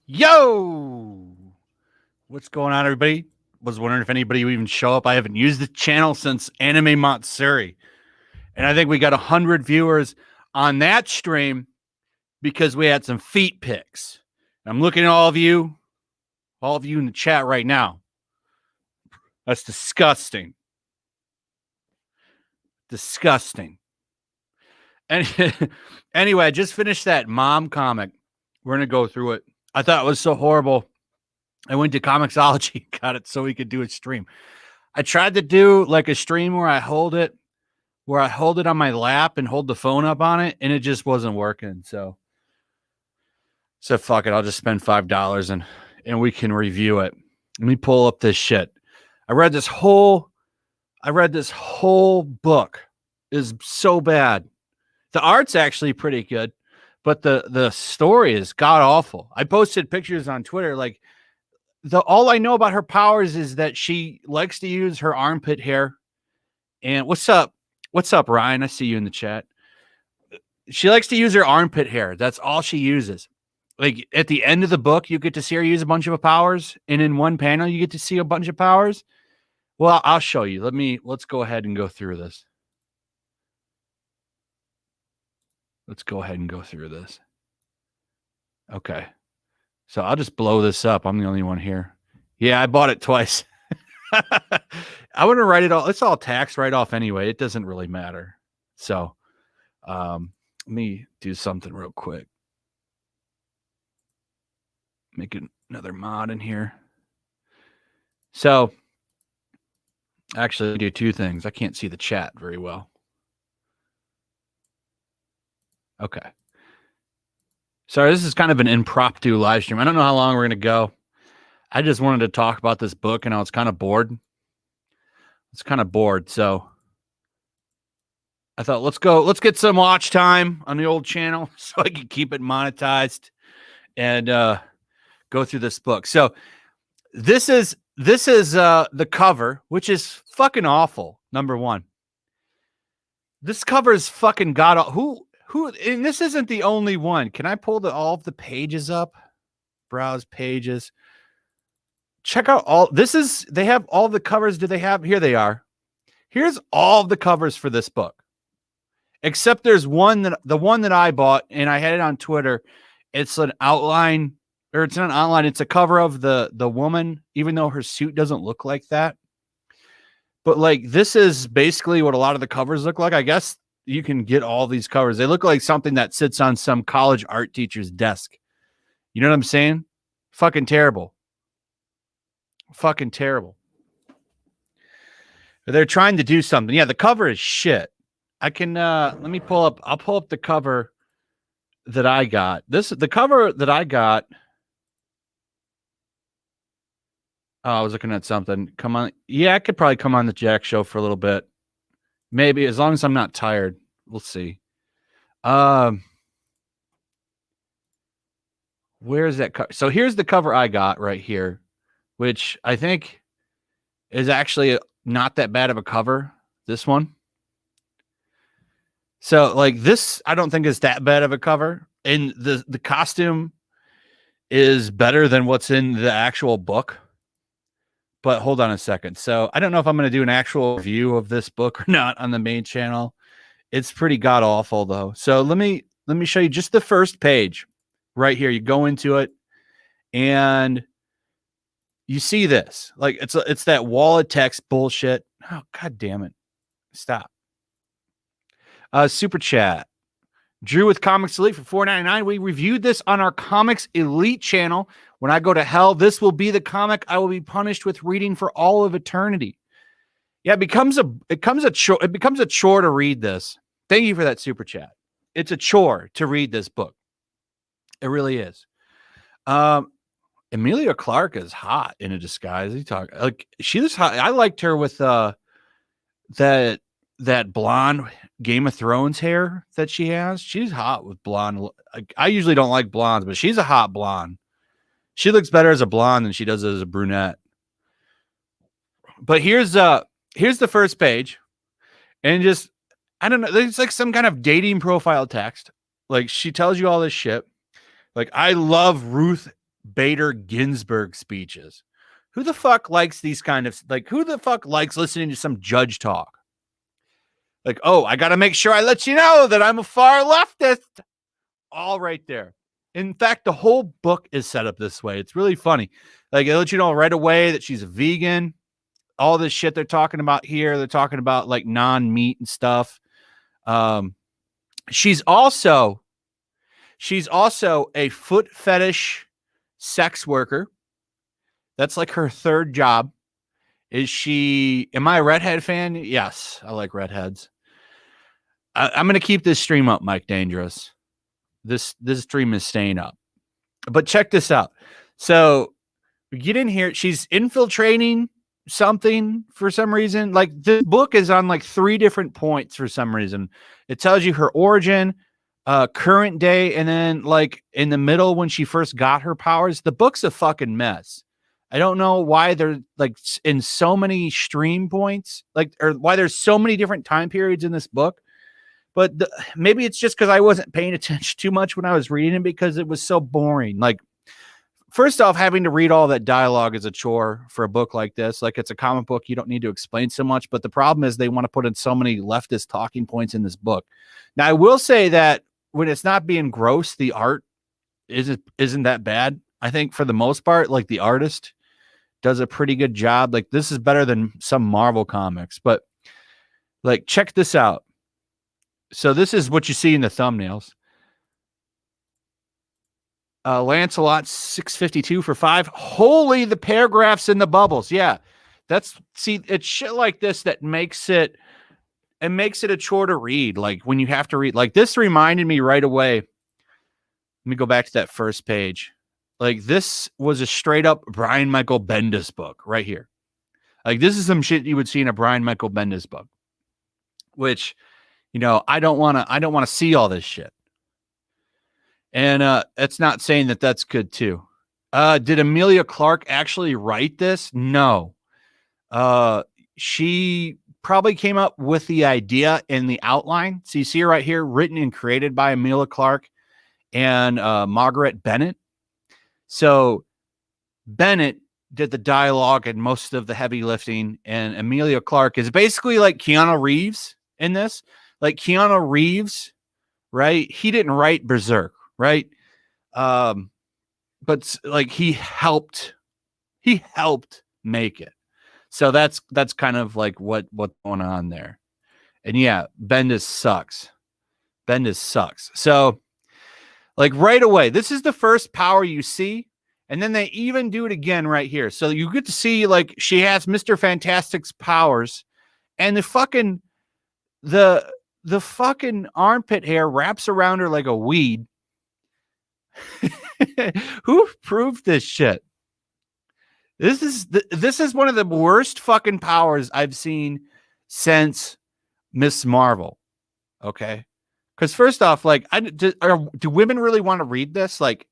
Yo! What's going on, everybody? Was wondering if anybody would even show up. I haven't used the channel since Anime Matsuri. And I think we got 100 viewers on that stream because we had some feet pics. I'm looking at all of you in the chat right now. That's disgusting. Disgusting. And anyway, I just finished that mom comic. We're going to go through it. I thought it was so horrible. I went to Comixology, got it so we could do a stream. I tried to do like a stream where I hold it on my lap and hold the phone up on it, and it just wasn't working. So fuck it, I'll just spend $5 and we can review it. Let me pull up this shit. I read this whole book. Is so bad. The art's actually pretty good, but the story is god awful. I posted pictures on Twitter. Like, all I know about her powers is that she likes to use her armpit hair. And what's up, Ryan? I see you in the chat. She likes to use her armpit hair. That's all she uses. Like, at the end of the book, you get to see her use a bunch of powers, and in one panel, you get to see a bunch of powers. Well, I'll show you. Let's go ahead and go through this. Okay. So I'll just blow this up. I'm the only one here. Yeah, I bought it twice. I want to write it all. It's all tax write-off anyway. It doesn't really matter. So let me do something real quick. Make another mod in here. So actually do two things. I can't see the chat very well. Okay. Sorry, this is kind of an impromptu live stream. I don't know how long we're going to go. I just wanted to talk about this book, and I was kind of bored. So I thought, let's get some watch time on the old channel so I can keep it monetized and go through this book. So this is the cover, which is fucking awful. Number one, this cover is fucking god. Who? And this isn't the only one. Can I pull all of the pages up? Browse pages. Check out all. They have all the covers. Do they have? Here they are. Here's all of the covers for this book. Except there's the one that I bought, and I had it on Twitter. It's an outline, or it's not an outline. It's a cover of the woman, even though her suit doesn't look like that. But like, this is basically what a lot of the covers look like. I guess you can get all these covers. They look like something that sits on some college art teacher's desk. You know what I'm saying? Fucking terrible. Fucking terrible. They're trying to do something. Yeah, the cover is shit. I can let me pull up. I'll pull up the cover that I got. The cover that I got. Oh, I was looking at something. Come on. Yeah, I could probably come on the Jack Show for a little bit. Maybe, as long as I'm not tired. We'll see. Where's that cover? So here's the cover I got right here, which I think is actually not that bad of a cover. This one. So like this, I don't think is that bad of a cover. And the costume is better than what's in the actual book. But hold on a second. So I don't know if I'm going to do an actual review of this book or not on the main channel. It's pretty god awful though. So let me show you just the first page right here. You go into it and you see this. Like it's that wall of text bullshit. Oh, god damn it. Stop. Super chat. Drew with Comics Elite for $4.99. We reviewed this on our Comics Elite channel. When I go to hell, this will be the comic I will be punished with reading for all of eternity. Yeah, it becomes a chore to read this. Thank you for that super chat. It's a chore to read this book. It really is. Emilia Clarke is hot in a disguise. She was hot. I liked her with that blonde Game of Thrones hair that she has. She's hot with blonde. I usually don't like blondes, but she's a hot blonde. She looks better as a blonde than she does as a brunette. But here's the first page, and just, I don't know, there's like some kind of dating profile text. Like, she tells you all this shit. Like, I love Ruth Bader Ginsburg speeches. Who the fuck likes these kind of, like, who the fuck likes listening to some judge talk? Like, oh, I got to make sure I let you know that I'm a far leftist. All right there. In fact, the whole book is set up this way. It's really funny. Like, it lets you know right away that she's a vegan. All this shit they're talking about here, they're talking about like non-meat and stuff. She's also a foot fetish sex worker. That's like her third job. Am I a redhead fan? Yes, I like redheads. I'm going to keep this stream up, Mike Dangerous. This stream is staying up. But check this out. So we get in here. She's infiltrating something for some reason. Like, the book is on like 3 different points for some reason. It tells you her origin, current day, and then like in the middle when she first got her powers. The book's a fucking mess. I don't know why they're like in so many stream points, like, or why there's so many different time periods in this book. But maybe it's just because I wasn't paying attention too much when I was reading it, because it was so boring. Like, first off, having to read all that dialogue is a chore for a book like this. Like, it's a comic book. You don't need to explain so much. But the problem is they want to put in so many leftist talking points in this book. Now, I will say that when it's not being gross, the art isn't that bad. I think for the most part, like, the artist does a pretty good job. Like, this is better than some Marvel comics. But like, check this out. So this is what you see in the thumbnails. Lancelot 652 for 5. Holy, the paragraphs in the bubbles. Yeah. It's shit like this that makes it a chore to read. Like, when you have to read, like, this reminded me right away. Let me go back to that first page. Like, this was a straight up Brian Michael Bendis book right here. Like, this is some shit you would see in a Brian Michael Bendis book, which, you know, I don't want to see all this shit. And it's not saying that that's good too. Did Emilia Clarke actually write this? No. She probably came up with the idea in the outline. So you see her right here, written and created by Emilia Clarke and Margaret Bennett. So Bennett did the dialogue and most of the heavy lifting, and Emilia Clarke is basically like Keanu Reeves in this. Like, Keanu Reeves, right? He didn't write Berserk, right? But like, he helped make it. So that's kind of like what's going on there. And yeah, Bendis sucks. So, like, right away, this is the first power you see. And then they even do it again right here. So you get to see, like, she has Mr. Fantastic's powers, and the fucking armpit hair wraps around her like a weed. Who proved this shit? This is one of the worst fucking powers I've seen since Miss Marvel. Okay. Because first off, like, do women really want to read this? Like,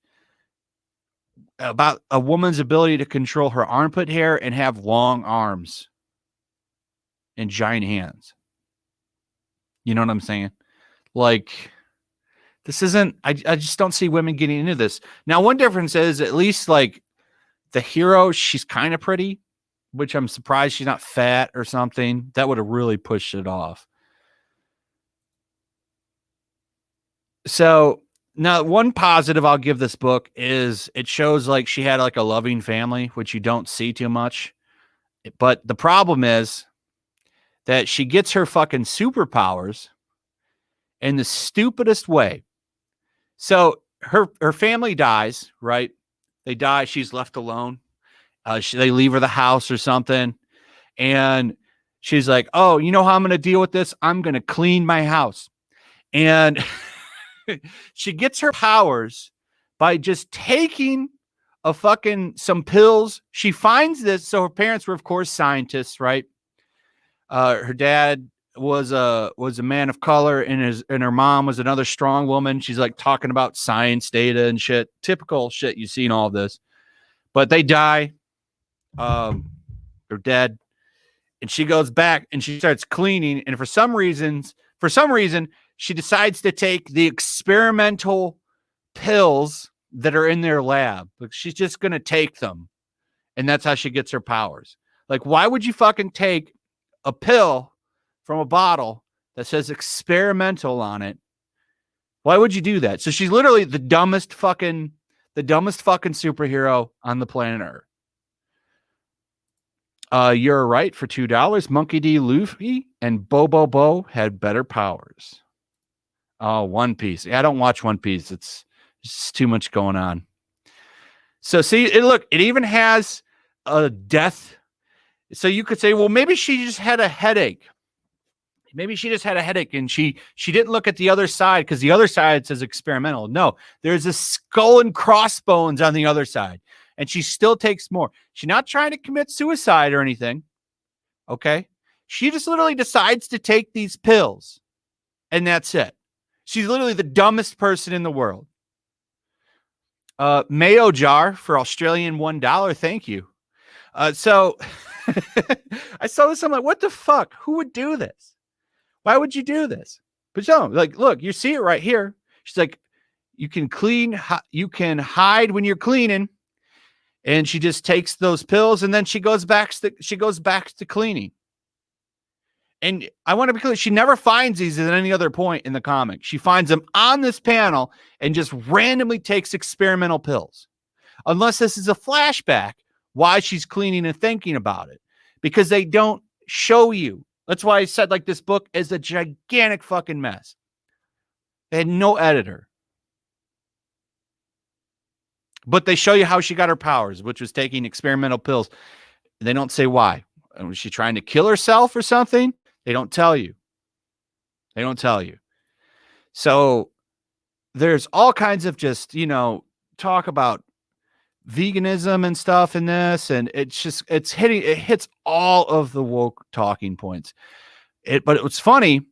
about a woman's ability to control her armpit hair and have long arms and giant hands. You know what I'm saying? Like, this isn't, I just don't see women getting into this. Now, one difference is, at least, like, the hero, she's kind of pretty, which I'm surprised she's not fat or something. That would have really pushed it off. So now, one positive I'll give this book is it shows, like, she had like a loving family, which you don't see too much. But the problem is that she gets her fucking superpowers in the stupidest way. So her family dies, right? They die. She's left alone. They leave her the house or something. And she's like, oh, you know how I'm going to deal with this? I'm going to clean my house. And she gets her powers by just taking some pills. She finds this. So her parents were, of course, scientists, right? Her dad was a man of color, and her mom was another strong woman. She's like talking about science data and shit, typical shit you see in all of this. But they die. They're dead. And she goes back and she starts cleaning. And for some reason, she decides to take the experimental pills that are in their lab. Like, she's just going to take them. And that's how she gets her powers. Like, why would you fucking take a pill from a bottle that says experimental on it? Why would you do that? So she's literally the dumbest fucking superhero on the planet Earth. You're right for $2. Monkey D. Luffy and Bobo Bo had better powers. Oh, One Piece. Yeah, I don't watch One Piece. It's just too much going on. So see, look, it even has a death. So you could say, well, maybe she just had a headache. Maybe she just had a headache and she didn't look at the other side because the other side says experimental. No, there's a skull and crossbones on the other side. And she still takes more. She's not trying to commit suicide or anything. Okay. She just literally decides to take these pills. And that's it. She's literally the dumbest person in the world. Mayo jar for Australian $1. Thank you. So I saw this. I'm like, what the fuck? Who would do this? Why would you do this? But no, like, look, you see it right here. She's like, you can clean, you can hide when you're cleaning. And she just takes those pills and then she goes back to cleaning. And I want to be clear, she never finds these at any other point in the comic. She finds them on this panel and just randomly takes experimental pills. Unless this is a flashback why she's cleaning and thinking about it. Because they don't show you. That's why I said, like, this book is a gigantic fucking mess. They had no editor. But they show you how she got her powers, which was taking experimental pills. They don't say why. Was she trying to kill herself or something? They don't tell you. They don't tell you. So there's all kinds of just, talk about veganism and stuff in this. And it hits all of the woke talking points. But what's funny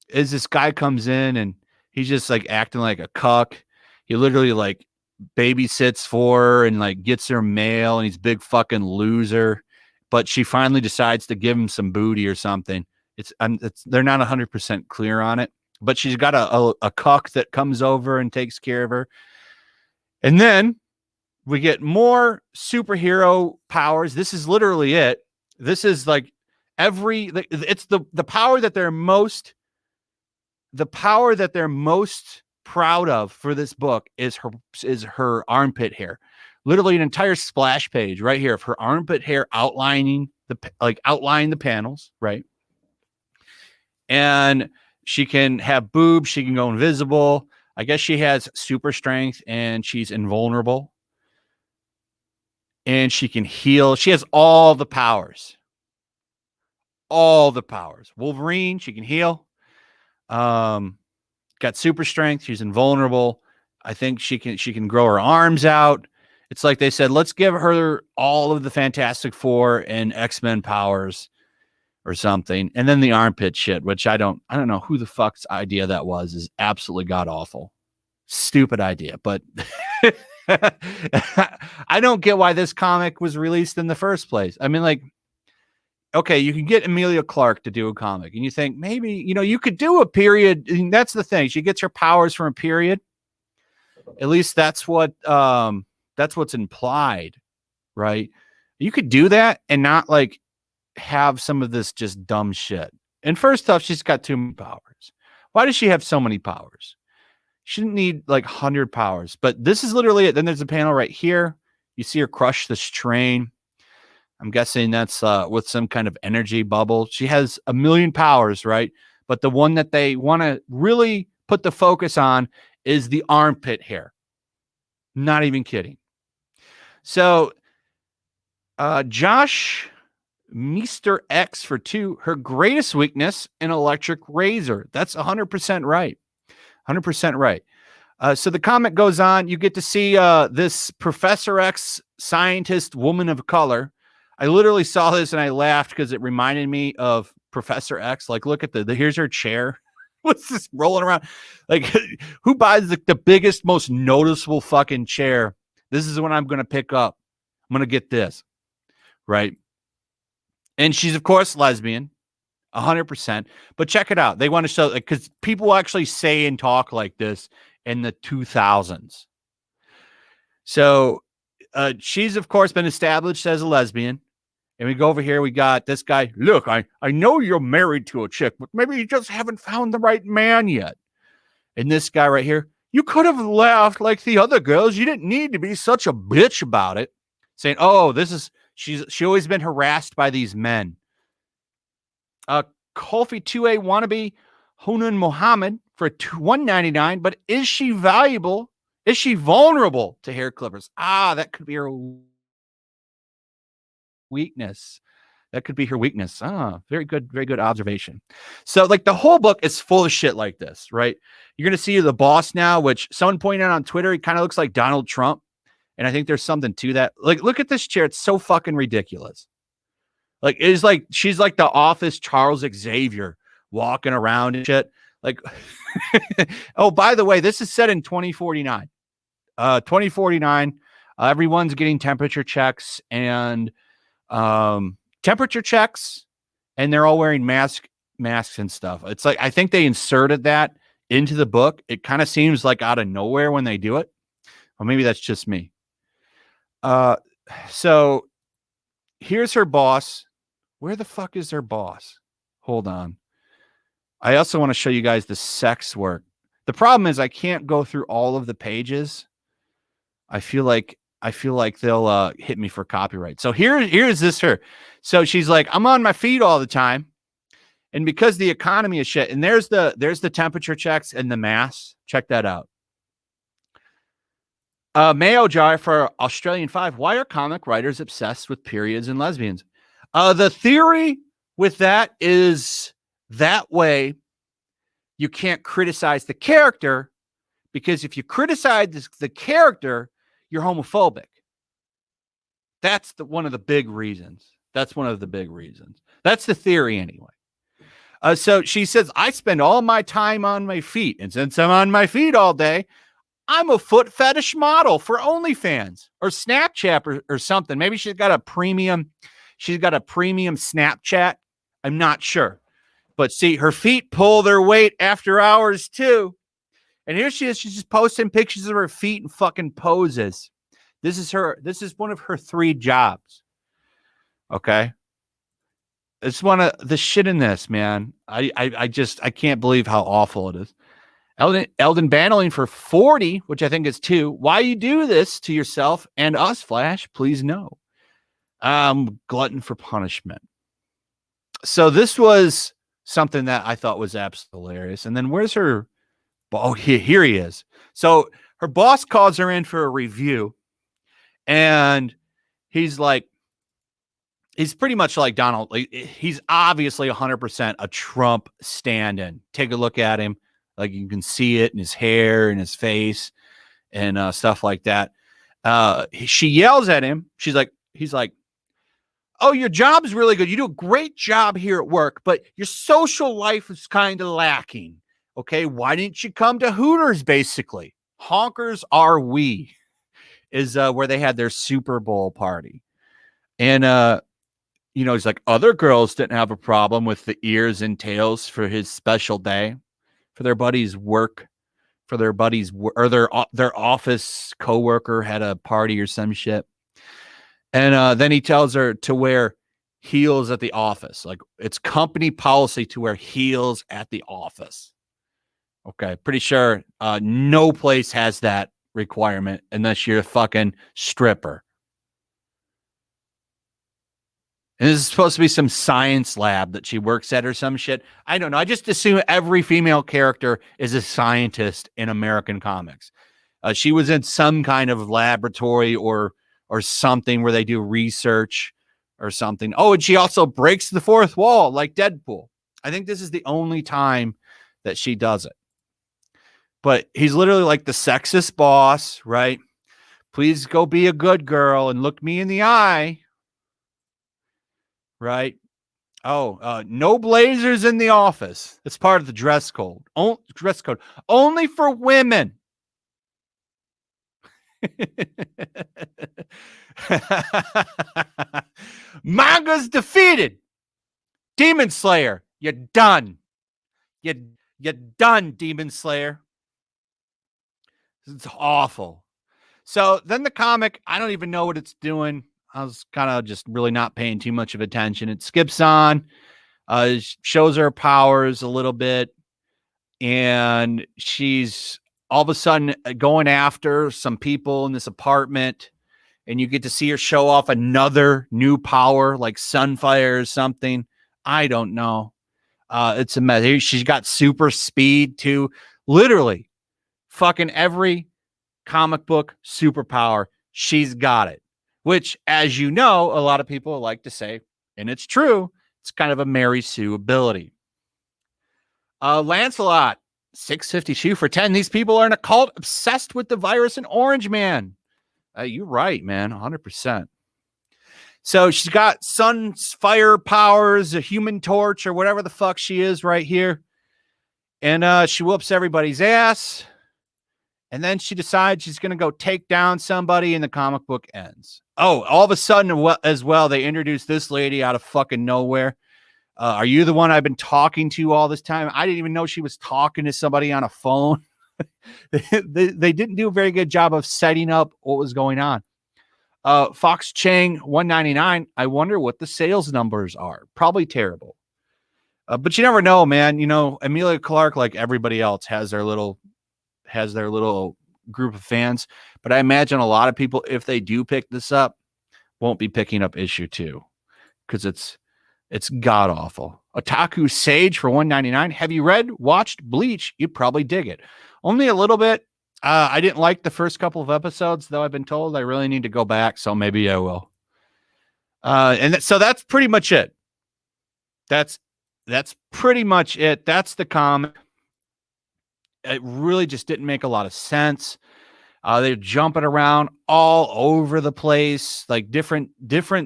is this guy comes in and he's just like acting like a cuck. He literally like babysits for her and like gets her mail and he's a big fucking loser. But she finally decides to give him some booty or something. They're not 100% clear on it, but she's got a cuck that comes over and takes care of her. And then we get more superhero powers. This is literally it. This is like it's the power that they're most proud of for this book is her armpit hair. Literally an entire splash page right here of her armpit hair outlining the panels, right? And she can have boobs. She can go invisible. I guess she has super strength and she's invulnerable. And she can heal. She has all the powers. All the powers. Wolverine, she can heal. Got super strength. She's invulnerable. I think she can grow her arms out. It's like they said, let's give her all of the Fantastic Four and X-Men powers or something. And then the armpit shit, which I don't know who the fuck's idea that was, is absolutely god awful. Stupid idea, but I don't get why this comic was released in the first place. I mean, like, okay, you can get Emilia Clarke to do a comic and you think maybe, you could do a period. And that's the thing. She gets her powers from a period. At least that's what's implied, right? You could do that and not like have some of this just dumb shit. And first off, she's got too many powers. Why does she have so many powers? She didn't need like 100 powers, but this is literally it. Then there's a panel right here. You see her crush this train. I'm guessing that's with some kind of energy bubble. She has a million powers, right? But the one that they want to really put the focus on is the armpit hair. Not even kidding. So Josh Mr. X for 2, her greatest weakness, an electric razor. That's 100% right. 100% right. So the comic goes on. You get to see this Professor X scientist woman of color. I literally saw this and I laughed because it reminded me of Professor X. Like, look at here's her chair. What's this rolling around? Like, who buys the biggest, most noticeable fucking chair? This is what I'm going to pick up. I'm going to get this. Right. And she's, of course, lesbian. 100%. But check it out. They want to show, because people actually say and talk like this in the 2000s. So she's, of course, been established as a lesbian. And we go over here. We got this guy. Look, I know you're married to a chick, but maybe you just haven't found the right man yet. And this guy right here, you could have laughed like the other girls. You didn't need to be such a bitch about it. Saying, oh, she always been harassed by these men. Kofi 2A wannabe Hunan Mohammed for $199, but is she valuable? Is she vulnerable to hair clippers? That could be her weakness. That could be her weakness. Very good observation. So, like, the whole book is full of shit like this, right? You're going to see the boss now, which someone pointed out on Twitter, he kind of looks like Donald Trump. And I think there's something to that. Like, look at this chair. It's so fucking ridiculous. Like, it's like she's like the Office Charles Xavier walking around and shit. Like, oh, by the way, this is set in 2049. 2049. Everyone's getting temperature checks and they're all wearing masks and stuff. It's like, I think they inserted that into the book. It kind of seems like out of nowhere when they do it. Or maybe that's just me. So here's her boss. Where the fuck is her boss? Hold on. I also want to show you guys the sex work. The problem is I can't go through all of the pages. I feel like they'll hit me for copyright. So here's her. So she's like, I'm on my feet all the time. And because the economy is shit, and there's the temperature checks and the masks. Check that out. Mayo jar for Australian 5. Why are comic writers obsessed with periods and lesbians? The theory with that is that way you can't criticize the character, because if you criticize the character, you're homophobic. That's one of the big reasons. That's the theory anyway. So she says, I spend all my time on my feet. And since I'm on my feet all day, I'm a foot fetish model for OnlyFans or Snapchat or something. Maybe she's got a premium Snapchat. I'm not sure. But see, her feet pull their weight after hours too. And here she is. She's just posting pictures of her feet and fucking poses. This is one of her 3 jobs. Okay. It's one of the shit in this, man. I can't believe how awful it is. Eldon Bandoline for 40, which I think is 2. Why you do this to yourself and us, Flash? Please no. Glutton for punishment. So this was something that I thought was absolutely hilarious. And then where's her? Oh, here he is. So her boss calls her in for a review, and he's pretty much like Donald. He's obviously 100% a Trump stand-in. Take a look at him. Like, you can see it in his hair and his face and stuff like that. She yells at him. He's like, oh, your job is really good. You do a great job here at work, but your social life is kind of lacking. Okay, why didn't you come to Hooters, basically? Honkers are we, is where they had their Super Bowl party. And, he's like, other girls didn't have a problem with the ears and tails for his special day, for their buddy's work, or their office coworker had a party or some shit. And then he tells her to wear heels at the office. Like, it's company policy to wear heels at the office. Okay, pretty sure no place has that requirement unless you're a fucking stripper. And this is supposed to be some science lab that she works at or some shit. I don't know. I just assume every female character is a scientist in American comics. She was in some kind of laboratory or something where they do research or something. Oh, and she also breaks the fourth wall like Deadpool. I think this is the only time that she does it. But he's literally like the sexist boss, right? Please go be a good girl and look me in the eye. Right? Oh, no blazers in the office. It's part of the dress code. Only for women. Manga's defeated. Demon Slayer, you're done. You're done, Demon Slayer. It's awful. So then the comic, I don't even know what it's doing. I was kind of just really not paying too much of attention. It skips on, shows her powers a little bit, and she's all of a sudden going after some people in this apartment, and you get to see her show off another new power like Sunfire or something. I don't know. It's a mess. She's got super speed too. Literally, fucking every comic book superpower, she's got it. Which, as you know, a lot of people like to say, and it's true, it's kind of a Mary Sue ability. Lancelot, 652 for 10. These people are in a cult obsessed with the virus and Orange Man. You're right, man, 100%. So she's got sun's fire powers, a human torch, or whatever the fuck she is right here. And she whoops everybody's ass. And then she decides she's going to go take down somebody, and the comic book ends. Oh, all of a sudden, as well, they introduce this lady out of fucking nowhere. Are you the one I've been talking to all this time? I didn't even know she was talking to somebody on a phone. they didn't do a very good job of setting up what was going on. Fox Chang 199. I wonder what the sales numbers are. Probably terrible. But you never know, man. You know, Emilia Clarke, like everybody else, has their little group of fans. But I imagine a lot of people, if they do pick this up, won't be picking up issue 2 because it's god awful. Otaku Sage for 199. Have you watched Bleach? You'd probably dig it. Only a little bit. I didn't like the first couple of episodes, though I've been told I really need to go back, so maybe I will. So that's pretty much it. That's pretty much it. That's the comic. It really just didn't make a lot of sense. They're jumping around all over the place, like different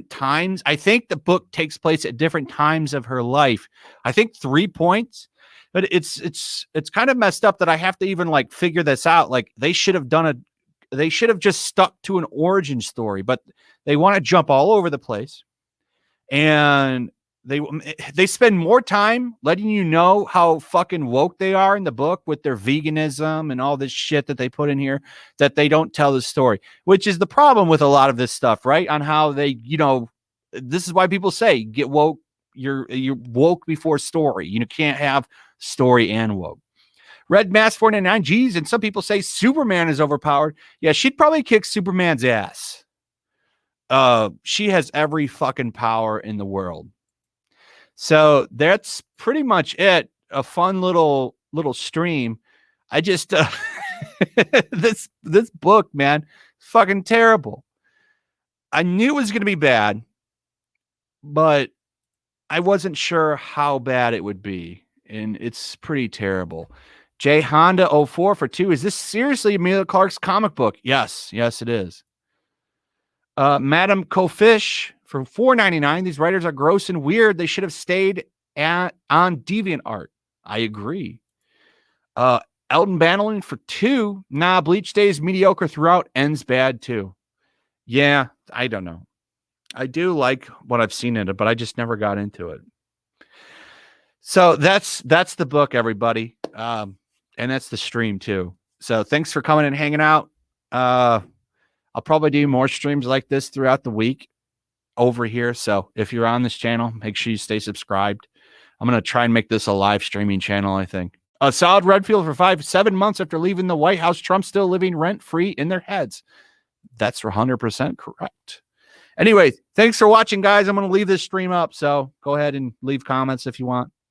times. I think the book takes place at different times of her life. I think 3 points. But it's kind of messed up that I have to even like figure this out. Like they should have just stuck to an origin story, but they want to jump all over the place. And they spend more time letting you know how fucking woke they are in the book with their veganism and all this shit that they put in here, that they don't tell the story, which is the problem with a lot of this stuff, right? On how they, this is why people say get woke. You're woke before story. You can't have story and woke. Red Mask 499. Geez, and some people say Superman is overpowered. Yeah, she'd probably kick Superman's ass. She has every fucking power in the world. So that's pretty much it. A fun little stream. I just this book, man, fucking terrible. I knew it was going to be bad, but I wasn't sure how bad it would be, and it's pretty terrible. J Honda 04 for 2. Is this seriously Emilia Clarke's comic book? Yes, it is. Madam Cofish for $4.99. These writers are gross and weird. They should have stayed on DeviantArt. I agree. Elton Bannerlin for 2. Nah, Bleach stays mediocre throughout, ends bad too. Yeah, I don't know. I do like what I've seen in it, but I just never got into it. So that's the book, everybody. And that's the stream too. So thanks for coming and hanging out. I'll probably do more streams like this throughout the week over here. So if you're on this channel, make sure you stay subscribed. I'm going to try and make this a live streaming channel, I think. Solid Redfield for 7 months after leaving the White House. Trump still living rent-free in their heads. That's 100% correct. Anyway, thanks for watching, guys. I'm going to leave this stream up, so go ahead and leave comments if you want.